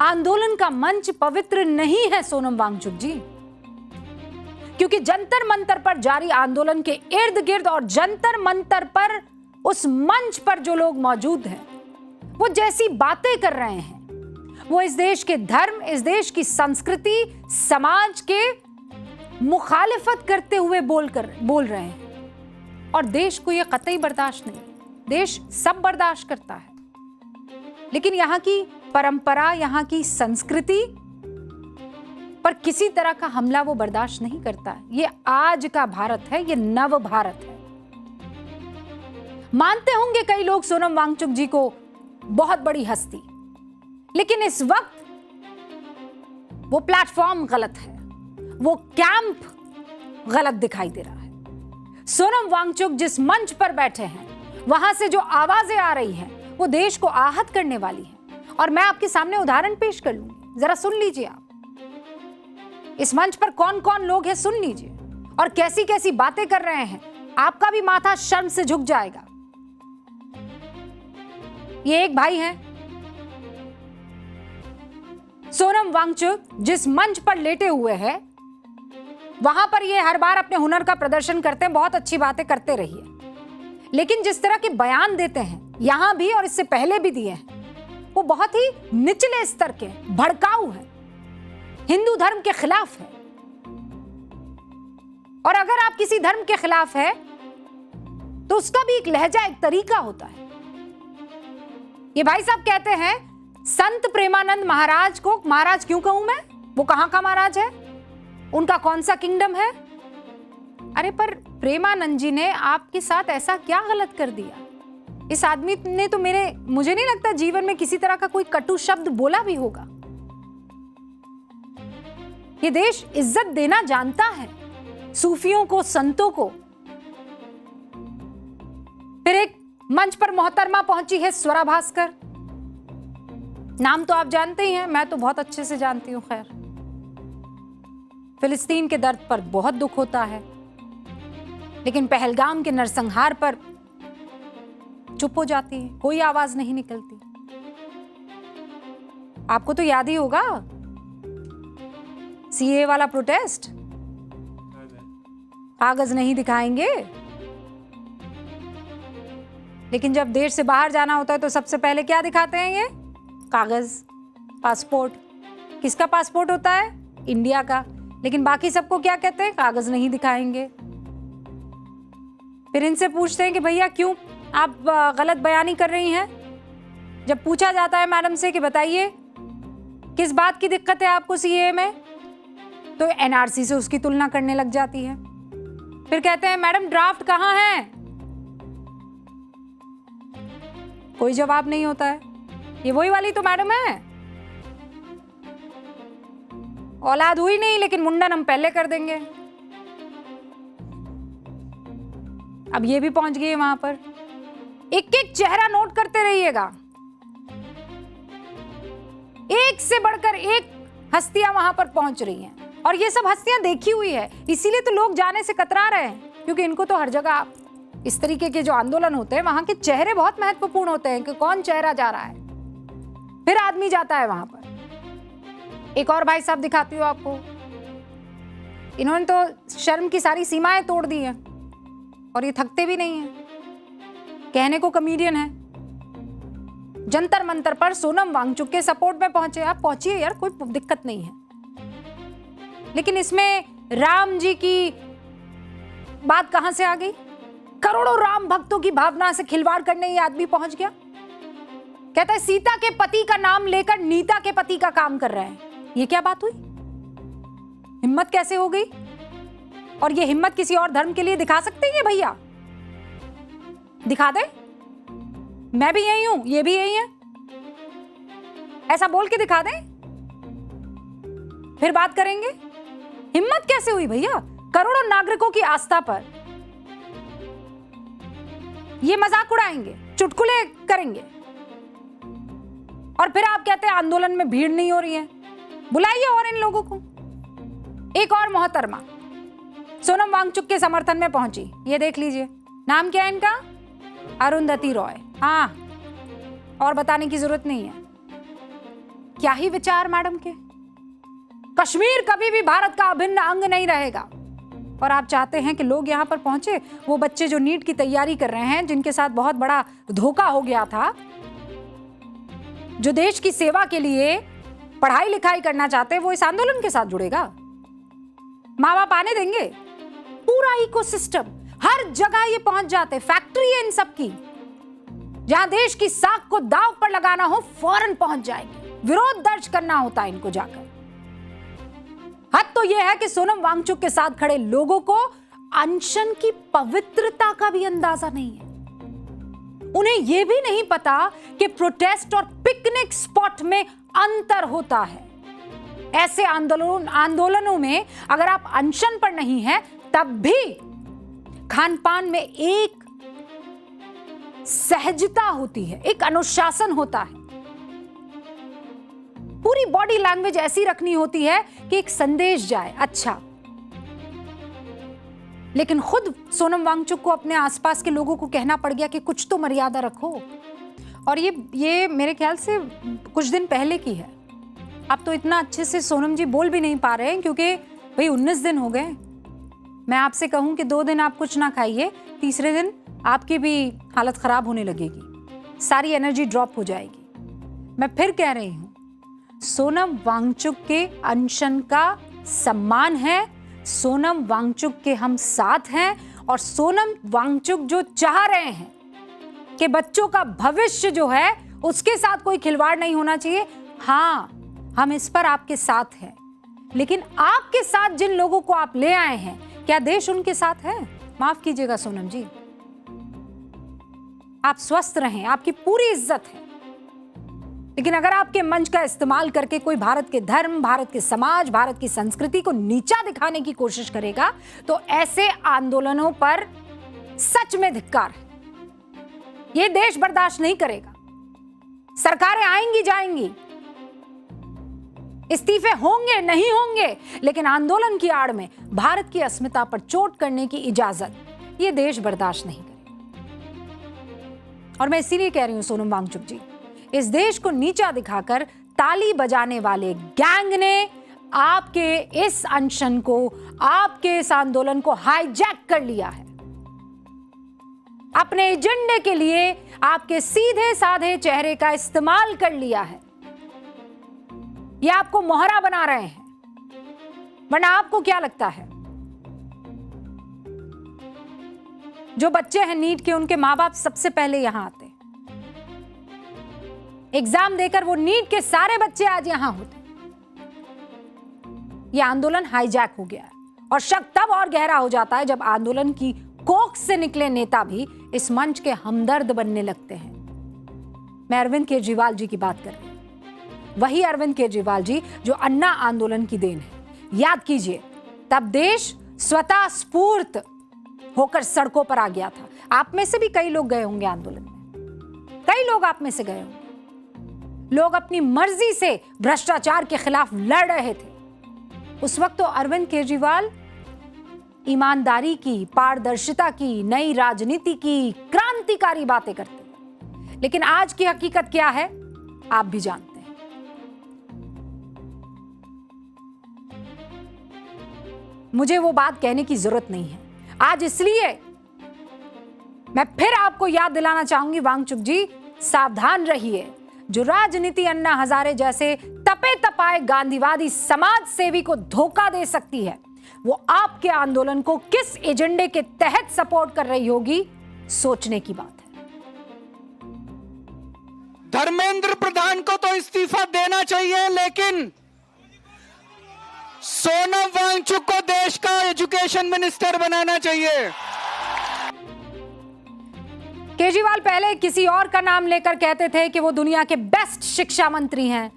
आंदोलन का मंच पवित्र नहीं है सोनम वांगचुक जी, क्योंकि जंतर मंतर पर जारी आंदोलन के इर्द गिर्द और जंतर मंतर पर उस मंच पर जो लोग मौजूद हैं वो जैसी बातें कर रहे हैं, वो इस देश के धर्म, इस देश की संस्कृति, समाज के मुखालिफत करते हुए बोल रहे हैं। और देश को यह कतई बर्दाश्त नहीं। देश सब बर्दाश्त करता है, लेकिन यहाँ की परंपरा, यहाँ की संस्कृति पर किसी तरह का हमला वो बर्दाश्त नहीं करता है। ये आज का भारत है, ये नव भारत है। मानते होंगे कई लोग सोनम वांगचुक जी को बहुत बड़ी हस्ती, लेकिन इस वक्त वो प्लेटफॉर्म गलत है, वो कैंप गलत दिखाई दे रहा है। सोनम वांगचुक जिस मंच पर बैठे हैं, वहां से जो आवाजें आ रही हैं, वो देश को आहत करने वाली हैं। और मैं आपके सामने उदाहरण पेश कर लूंगी, जरा सुन लीजिए आप। इस मंच पर कौन कौन लोग हैं सुन लीजिए, और कैसी कैसी बातें कर रहे हैं। आपका भी माथा शर्म से झुक जाएगा। ये एक भाई हैं, सोनम वांगचुक जिस मंच पर लेटे हुए हैं, वहां पर ये हर बार अपने हुनर का प्रदर्शन करते हैं, बहुत अच्छी बातें करते रहिए, लेकिन जिस तरह के बयान देते हैं यहां भी और इससे पहले भी दिए हैं, वो बहुत ही निचले स्तर के, भड़काऊ हैं, हिंदू धर्म के खिलाफ है। और अगर आप किसी धर्म के खिलाफ है तो उसका भी एक लहजा, एक तरीका होता है। ये भाई साहब कहते हैं संत प्रेमानंद महाराज को महाराज क्यों कहूं मैं, वो कहां का महाराज है, उनका कौन सा किंगडम है। अरे पर प्रेमानंद जी ने आपके साथ ऐसा क्या गलत कर दिया? इस आदमी ने तो मुझे नहीं लगता जीवन में किसी तरह का कोई कटु शब्द बोला भी होगा। ये देश इज्जत देना जानता है सूफियों को, संतों को। फिर एक मंच पर मोहतरमा पहुंची है स्वरा भास्कर, नाम तो आप जानते ही हैं, मैं तो बहुत अच्छे से जानती हूं। खैर, फिलिस्तीन के दर्द पर बहुत दुख होता है, लेकिन पहलगाम के नरसंहार पर चुप हो जाती है, कोई आवाज नहीं निकलती। आपको तो याद ही होगा सीए वाला प्रोटेस्ट, कागज नहीं दिखाएंगे, लेकिन जब देश से बाहर जाना होता है तो सबसे पहले क्या दिखाते हैं? ये कागज, पासपोर्ट। किसका पासपोर्ट होता है? इंडिया का। लेकिन बाकी सबको क्या कहते हैं? कागज नहीं दिखाएंगे। फिर इनसे पूछते हैं कि भैया क्यों आप गलत बयानी कर रही हैं? जब पूछा जाता है मैडम से कि बताइए किस बात की दिक्कत है आपको सीए में, तो एनआरसी से उसकी तुलना करने लग जाती है। फिर कहते हैं मैडम ड्राफ्ट कहां है? कोई जवाब नहीं होता है। ये वही वाली तो मैडम है, औलाद हुई नहीं लेकिन मुंडन हम पहले कर देंगे। अब ये भी पहुंच गए वहां पर। एक एक चेहरा नोट करते रहिएगा, एक से बढ़कर एक हस्तियां वहां पर पहुंच रही हैं, और ये सब हस्तियां देखी हुई है, इसीलिए तो लोग जाने से कतरा रहे हैं, क्योंकि इनको तो हर जगह इस तरीके के जो आंदोलन होते हैं वहां के चेहरे बहुत महत्वपूर्ण होते हैं कि कौन चेहरा जा रहा है। फिर आदमी जाता है वहां पर। एक और भाई साहब दिखाती हूँ आपको, इन्होंने तो शर्म की सारी सीमाएं तोड़ दी हैं, और ये थकते भी नहीं हैं, कहने को कॉमेडियन है। जंतर मंतर पर सोनम वांगचुक के सपोर्ट में पहुंचे। आप पहुंचिए यार, कोई दिक्कत नहीं है, लेकिन इसमें राम जी की बात कहां से आ गई? करोड़ों राम भक्तों की भावना से खिलवाड़ करने ये आदमी पहुंच गया। कहता है सीता के पति का नाम लेकर नीता के पति का काम कर रहे हैं। ये क्या बात हुई? हिम्मत कैसे हो गई? और ये हिम्मत किसी और धर्म के लिए दिखा सकते हैं ये भैया? दिखा दे, मैं भी यही हूं, ये भी यही है, ऐसा बोल के दिखा दे, फिर बात करेंगे। हिम्मत कैसे हुई भैया? करोड़ों नागरिकों की आस्था पर ये मजाक उड़ाएंगे, चुटकुले करेंगे, और फिर आप कहते हैं आंदोलन में भीड़ नहीं हो रही है। बुलाइए और इन लोगों को। एक और मोहतरमा सोनम वांगचुक के समर्थन में पहुंची, ये देख लीजिए, नाम क्या है इनका? अरुंधति रॉय। हाँ, और बताने की जरूरत नहीं है। क्या ही विचार मैडम के। कश्मीर कभी भी भारत का अभिन्न अंग नहीं रहेगा। और आप चाहते हैं कि लोग यहां पर पहुंचे, वो बच्चे जो नीट की तैयारी कर रहे हैं, जिनके साथ बहुत बड़ा धोखा हो गया था, जो देश की सेवा के लिए पढ़ाई लिखाई करना चाहते हैं, वो इस आंदोलन के साथ जुड़ेगा? माँ बाप आने देंगे? पूरा इकोसिस्टम, हर जगह ये पहुंच जाते, फैक्ट्री है इन सब की। जहां देश की साख को दांव पर लगाना हो फौरन पहुंच जाएंगे, विरोध दर्ज करना होता है इनको जाकर। हद तो यह है कि सोनम वांगचुक के साथ खड़े लोगों को अनशन की पवित्रता का भी अंदाजा नहीं है। उन्हें यह भी नहीं पता कि प्रोटेस्ट और पिकनिक स्पॉट में अंतर होता है। ऐसे आंदोलनों में अगर आप अनशन पर नहीं हैं, तब भी खान पान में एक सहजता होती है, एक अनुशासन होता है। पूरी बॉडी लैंग्वेज ऐसी रखनी होती है कि एक संदेश जाए अच्छा। लेकिन खुद सोनम वांगचुक को अपने आसपास के लोगों को कहना पड़ गया कि कुछ तो मर्यादा रखो। और ये मेरे ख्याल से कुछ दिन पहले की है। अब तो इतना अच्छे से सोनम जी बोल भी नहीं पा रहे हैं, क्योंकि भाई 19 दिन हो गए। मैं आपसे कहूं कि 2 दिन आप कुछ ना खाइए, तीसरे दिन आपकी भी हालत खराब होने लगेगी, सारी एनर्जी ड्रॉप हो जाएगी। मैं फिर कह रही हूं, सोनम वांगचुक के अनशन का सम्मान है, सोनम वांगचुक के हम साथ हैं। और सोनम वांगचुक जो चाह रहे हैं कि बच्चों का भविष्य जो है उसके साथ कोई खिलवाड़ नहीं होना चाहिए, हाँ, हम इस पर आपके साथ हैं। लेकिन आपके साथ जिन लोगों को आप ले आए हैं, क्या देश उनके साथ है? माफ कीजिएगा सोनम जी, आप स्वस्थ रहें, आपकी पूरी इज्जत है। लेकिन अगर आपके मंच का इस्तेमाल करके कोई भारत के धर्म, भारत के समाज, भारत की संस्कृति को नीचा दिखाने की कोशिश करेगा, तो ऐसे आंदोलनों पर सच में धिक्कार है। यह देश बर्दाश्त नहीं करेगा। सरकारें आएंगी जाएंगी, इस्तीफे होंगे नहीं होंगे, लेकिन आंदोलन की आड़ में भारत की अस्मिता पर चोट करने की इजाजत यह देश बर्दाश्त नहीं करेगा। और मैं इसीलिए कह रही हूं सोनम वांगचुक जी, इस देश को नीचा दिखाकर ताली बजाने वाले गैंग ने आपके इस अनशन को, आपके इस आंदोलन को हाईजैक कर लिया है। अपने एजेंडे के लिए आपके सीधे साधे चेहरे का इस्तेमाल कर लिया है। ये आपको मोहरा बना रहे हैं, वरना आपको क्या लगता है, जो बच्चे हैं नीट के, उनके मां बाप सबसे पहले यहां आते, एग्जाम देकर वो नीट के सारे बच्चे आज यहां होते। ये आंदोलन हाईजैक हो गया है। और शक तब और गहरा हो जाता है जब आंदोलन की कोख से निकले नेता भी इस मंच के हमदर्द बनने लगते हैं। मैं अरविंद केजरीवाल जी की बात कर रही हूं, वही अरविंद केजरीवाल जी जो अन्ना आंदोलन की देन है। याद कीजिए, तब देश स्वतः स्फूर्त होकर सड़कों पर आ गया था। आप में से भी कई लोग गए होंगे आंदोलन में, कई लोग आप में से गए होंगे। लोग अपनी मर्जी से भ्रष्टाचार के खिलाफ लड़ रहे थे। उस वक्त तो अरविंद केजरीवाल ईमानदारी की, पारदर्शिता की, नई राजनीति की क्रांतिकारी बातें करते। लेकिन आज की हकीकत क्या है आप भी जानते हैं। मुझे वो बात कहने की जरूरत नहीं है आज, इसलिए मैं फिर आपको याद दिलाना चाहूंगी, वांगचुक जी सावधान रहिए। जो राजनीति अन्ना हजारे जैसे तपे तपाए गांधीवादी समाज सेवी को धोखा दे सकती है, वो आपके आंदोलन को किस एजेंडे के तहत सपोर्ट कर रही होगी, सोचने की बात है। धर्मेंद्र प्रधान को तो इस्तीफा देना चाहिए, लेकिन सोनम वांगचुक को देश का एजुकेशन मिनिस्टर बनाना चाहिए। केजरीवाल पहले किसी और का नाम लेकर कहते थे कि वो दुनिया के बेस्ट शिक्षा मंत्री हैं।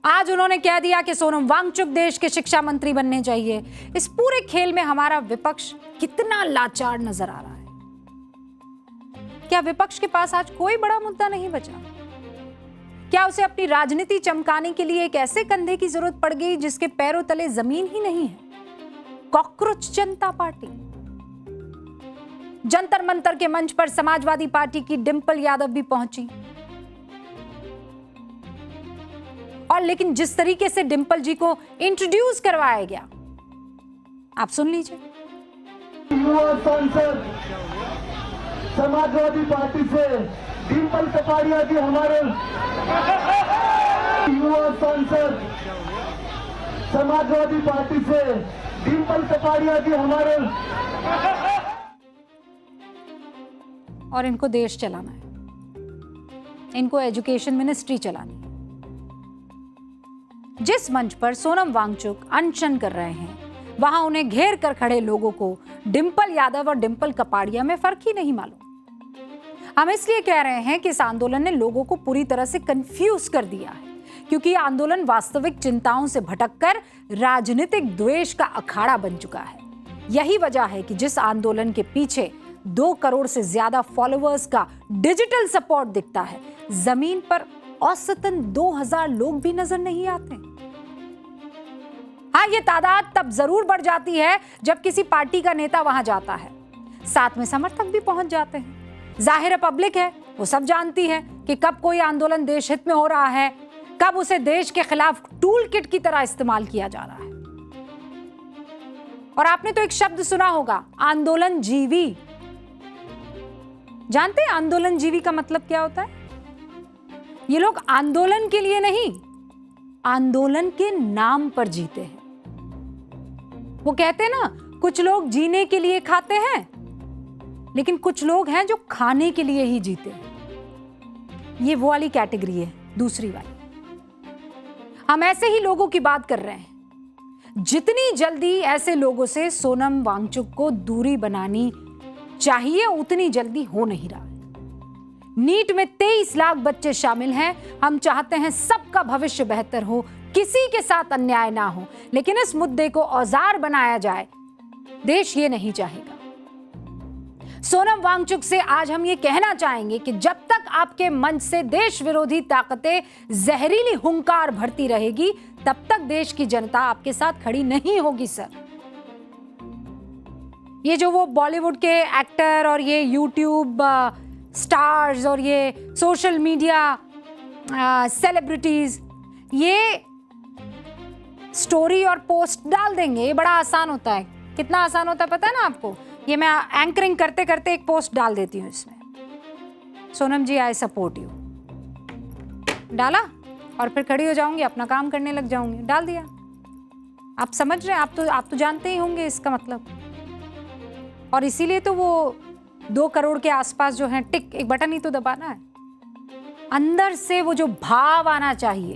आज उन्होंने कह दिया कि सोनम वांगचुक देश के शिक्षा मंत्री बनने चाहिए। इस पूरे खेल में हमारा विपक्ष कितना लाचार नजर आ रहा है। क्या विपक्ष के पास आज कोई बड़ा मुद्दा नहीं बचा? क्या उसे अपनी राजनीति चमकाने के लिए एक ऐसे कंधे की जरूरत पड़ गई जिसके पैरों तले जमीन ही नहीं है? कॉकरोच जनता पार्टी। जंतर मंतर के मंच पर समाजवादी पार्टी की डिंपल यादव भी पहुंची और लेकिन जिस तरीके से डिंपल जी को इंट्रोड्यूस करवाया गया, आप सुन लीजिए। युवा सांसद समाजवादी पार्टी से डिंपल कपाड़िया जी हमारे युवा सांसद समाजवादी पार्टी से डिंपल कपाड़िया जी हमारे। और इनको देश चलाना है, इनको एजुकेशन मिनिस्ट्री चलानी है। जिस मंच पर सोनम वांगचुक अनशन कर रहे हैं, वहां उन्हें घेर कर खड़े लोगों को डिंपल यादव और डिंपल कपाड़िया में फर्क ही नहीं मालूम। हम इसलिए कह रहे हैं कि इस आंदोलन ने लोगों को पूरी तरह से कंफ्यूज कर दिया है, क्योंकि यह आंदोलन वास्तविक चिंताओं से भटककर राजनीतिक द्वेष का अखाड़ा बन चुका है। यही वजह है कि जिस आंदोलन के पीछे 2 करोड़ से ज्यादा फॉलोअर्स का डिजिटल सपोर्ट दिखता है, जमीन पर औसतन 2000 लोग भी नजर नहीं आते। हाँ, ये तादाद तब जरूर बढ़ जाती है जब किसी पार्टी का नेता वहां जाता है, साथ में समर्थक भी पहुंच जाते हैं। जाहिर है, पब्लिक है, वो सब जानती है कि कब कोई आंदोलन देश हित में हो रहा है, कब उसे देश के खिलाफ टूल किट की तरह इस्तेमाल किया जा रहा है। और आपने तो एक शब्द सुना होगा, आंदोलन जीवी। जानते हैं आंदोलन जीवी का मतलब क्या होता है? ये लोग आंदोलन के लिए नहीं, आंदोलन के नाम पर जीते हैं। वो कहते हैं ना, कुछ लोग जीने के लिए खाते हैं, लेकिन कुछ लोग हैं जो खाने के लिए ही जीते हैं। ये वो वाली कैटेगरी है, दूसरी वाली। हम ऐसे ही लोगों की बात कर रहे हैं। जितनी जल्दी ऐसे लोगों से सोनम वांगचुक को दूरी बनानी चाहिए, उतनी जल्दी हो नहीं रहा है। नीट में 23 लाख बच्चे शामिल हैं। हम चाहते हैं सबका भविष्य बेहतर हो, किसी के साथ अन्याय ना हो, लेकिन इस मुद्दे को औजार बनाया जाए, देश ये नहीं चाहेगा। सोनम वांगचुक से आज हम ये कहना चाहेंगे कि जब तक आपके मंच से देश विरोधी ताकतें जहरीली हुंकार भरती रहेगी, तब तक देश की जनता आपके साथ खड़ी नहीं होगी सर। ये जो वो बॉलीवुड के एक्टर और ये यूट्यूब स्टार्स और ये सोशल मीडिया सेलिब्रिटीज ये स्टोरी और पोस्ट डाल देंगे, ये बड़ा आसान होता है। कितना आसान होता है पता है ना आपको? ये मैं एंकरिंग करते करते एक पोस्ट डाल देती हूँ इसमें, सोनम जी आई सपोर्ट यू, डाला और फिर खड़ी हो जाऊंगी, अपना काम करने लग जाऊंगी, डाल दिया। आप समझ रहे हैं? आप तो जानते ही होंगे इसका मतलब। और इसीलिए तो वो 2 करोड़ के आसपास जो है, टिक, एक बटन ही तो दबाना है। अंदर से वो जो भाव आना चाहिए,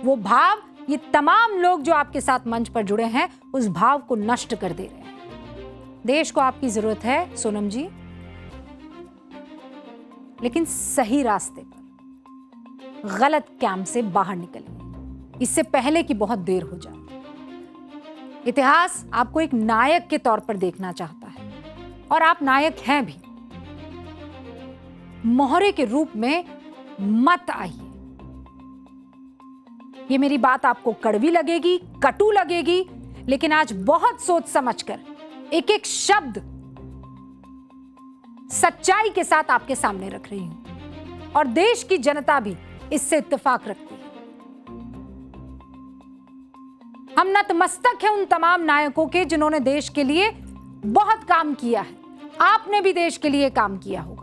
वो भाव ये तमाम लोग जो आपके साथ मंच पर जुड़े हैं, उस भाव को नष्ट कर दे रहे हैं। देश को आपकी जरूरत है सोनम जी, लेकिन सही रास्ते पर, गलत कैंप से बाहर निकलिए, इससे पहले कि बहुत देर हो जाए। इतिहास आपको एक नायक के तौर पर देखना चाहता है, और आप नायक हैं भी। मोहरे के रूप में मत आइए। ये मेरी बात आपको कड़वी लगेगी, कटु लगेगी, लेकिन आज बहुत सोच समझकर एक एक शब्द सच्चाई के साथ आपके सामने रख रही हूं, और देश की जनता भी इससे इत्तेफाक रखती है। हम नतमस्तक हैं उन तमाम नायकों के जिन्होंने देश के लिए बहुत काम किया है। आपने भी देश के लिए काम किया हो।